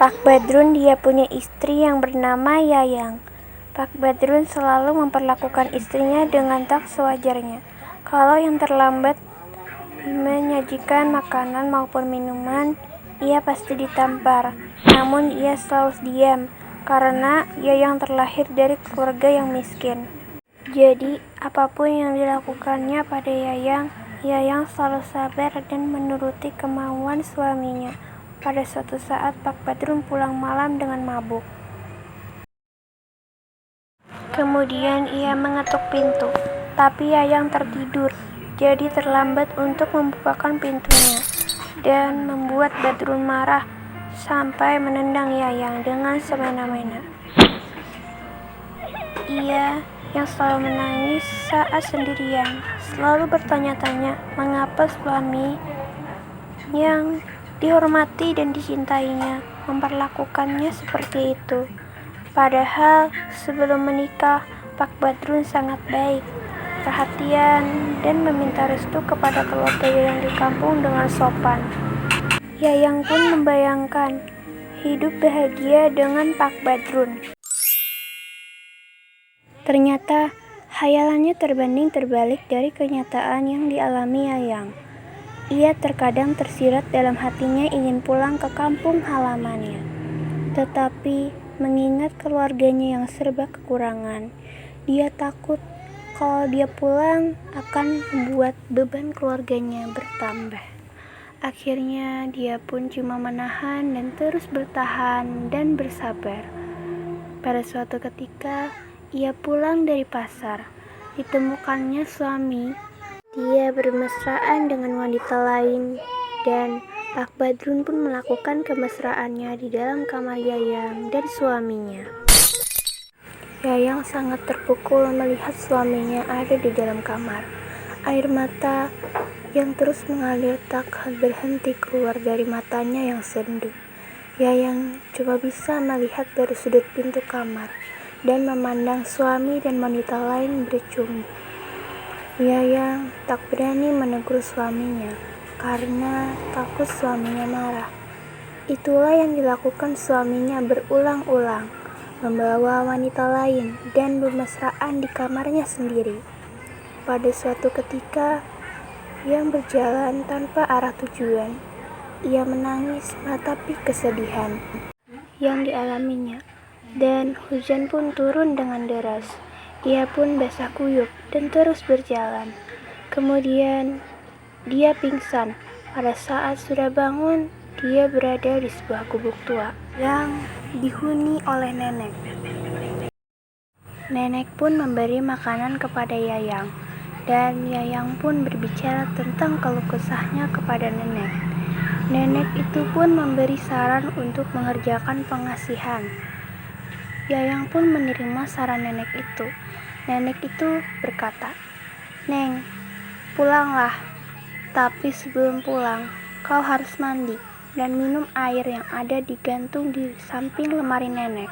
Pak Badrun dia punya istri yang bernama Yayang. Pak Badrun selalu memperlakukan istrinya dengan tak sewajarnya. Kalau yang terlambat menyajikan makanan maupun minuman, ia pasti ditampar. Namun ia selalu diam, karena Yayang terlahir dari keluarga yang miskin. Jadi, apapun yang dilakukannya pada Yayang, Yayang selalu sabar dan menuruti kemauan suaminya. Pada suatu saat, Pak Badrun pulang malam dengan mabuk. Kemudian ia mengetuk pintu, tapi Yayang tertidur, jadi terlambat untuk membukakan pintunya, dan membuat Badrun marah sampai menendang Yayang dengan semena-mena. Ia yang selalu menangis saat sendirian, selalu bertanya-tanya mengapa suami yang dihormati dan dicintainya memperlakukannya seperti itu. Padahal sebelum menikah, Pak Badrun sangat baik, perhatian, dan meminta restu kepada keluarga Yayang di kampung dengan sopan. Yayang pun membayangkan hidup bahagia dengan Pak Badrun. Ternyata hayalannya terbanding terbalik dari kenyataan yang dialami Yayang. Ia terkadang tersirat dalam hatinya ingin pulang ke kampung halamannya. Tetapi mengingat keluarganya yang serba kekurangan, dia takut kalau dia pulang akan membuat beban keluarganya bertambah. Akhirnya dia pun cuma menahan dan terus bertahan dan bersabar. Pada suatu ketika, ia pulang dari pasar. Ditemukannya suami. Dia bermesraan dengan wanita lain, dan Pak Badrun pun melakukan kemesraannya di dalam kamar Yayang dan suaminya. Yayang sangat terpukul melihat suaminya ada di dalam kamar. Air mata yang terus mengalir tak berhenti keluar dari matanya yang sendu. Yayang cuma bisa melihat dari sudut pintu kamar dan memandang suami dan wanita lain bercumbu. Yayang tak berani menegur suaminya karena takut suaminya marah. Itulah yang dilakukan suaminya berulang-ulang, membawa wanita lain dan bermesraan di kamarnya sendiri. Pada suatu ketika, yang berjalan tanpa arah tujuan, ia menangis meratapi kesedihan yang dialaminya, dan hujan pun turun dengan deras. Ia pun basah kuyup dan terus berjalan. Kemudian dia pingsan. Pada saat sudah bangun, dia berada di sebuah gubuk tua yang dihuni oleh nenek. Nenek pun memberi makanan kepada Yayang, dan Yayang pun berbicara tentang keluh kesahnya kepada nenek. Nenek itu pun memberi saran untuk mengerjakan pengasihan. Yayang pun menerima saran nenek itu. Nenek itu berkata, "Neng, pulanglah. Tapi sebelum pulang, kau harus mandi dan minum air yang ada digantung di samping lemari nenek."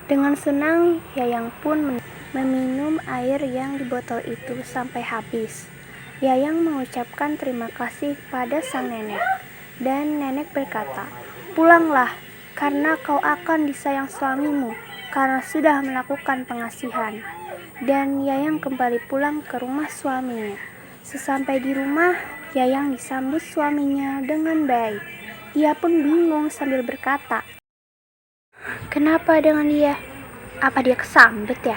Dengan senang, Yayang pun meminum air yang di botol itu sampai habis. Yayang mengucapkan terima kasih pada sang nenek, dan nenek berkata, "Pulanglah, karena kau akan disayang suamimu karena sudah melakukan pengasihan." Dan Yayang kembali pulang ke rumah suaminya. Sesampai di rumah, Yayang disambut suaminya dengan baik. Ia pun bingung sambil berkata, "Kenapa dengan dia? Apa dia kesambet ya?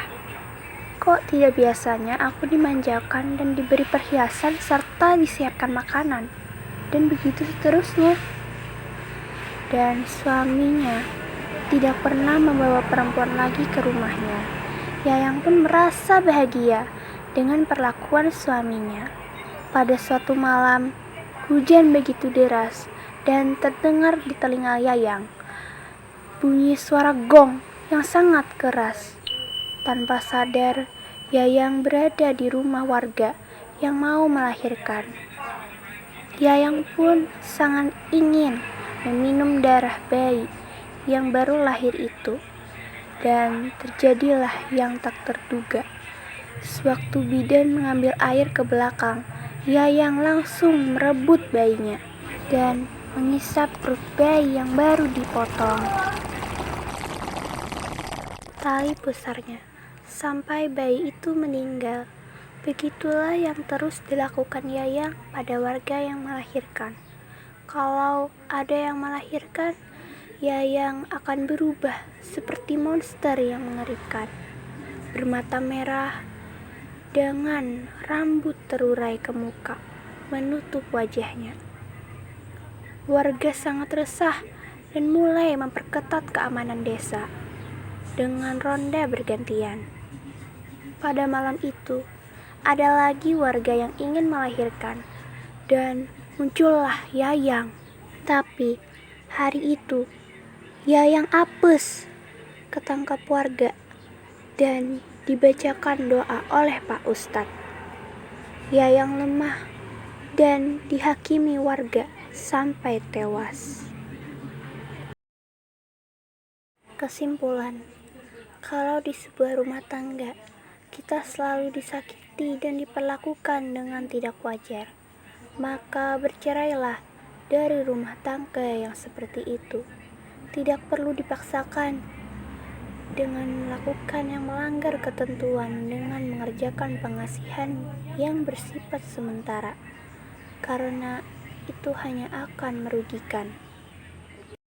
Kok tidak biasanya aku dimanjakan dan diberi perhiasan serta disiapkan makanan?" Dan begitu seterusnya. Dan suaminya tidak pernah membawa perempuan lagi ke rumahnya. Yayang pun merasa bahagia dengan perlakuan suaminya. Pada suatu malam, hujan begitu deras dan terdengar di telinga Yayang bunyi suara gong yang sangat keras. Tanpa sadar, Yayang berada di rumah warga yang mau melahirkan. Yayang pun sangat ingin meminum darah bayi yang baru lahir itu. Dan terjadilah yang tak terduga. Sewaktu bidan mengambil air ke belakang, Yayang langsung merebut bayinya dan mengisap perut bayi yang baru dipotong tali pusarnya sampai bayi itu meninggal. Begitulah yang terus dilakukan Yayang pada warga yang melahirkan. Kalau ada yang melahirkan, Yayang akan berubah seperti monster yang mengerikan, bermata merah dengan rambut terurai ke muka, menutup wajahnya. Warga sangat resah dan mulai memperketat keamanan desa dengan ronda bergantian. Pada malam itu, ada lagi warga yang ingin melahirkan dan muncullah Yayang. Tapi hari itu Yayang apes ketangkap warga dan dibacakan doa oleh Pak Ustadz. Yayang lemah dan dihakimi warga sampai tewas. Kesimpulan, kalau di sebuah rumah tangga kita selalu disakiti dan diperlakukan dengan tidak wajar, maka bercerailah dari rumah tangga yang seperti itu. Tidak perlu dipaksakan dengan melakukan yang melanggar ketentuan dengan mengerjakan pengasihan yang bersifat sementara, karena itu hanya akan merugikan.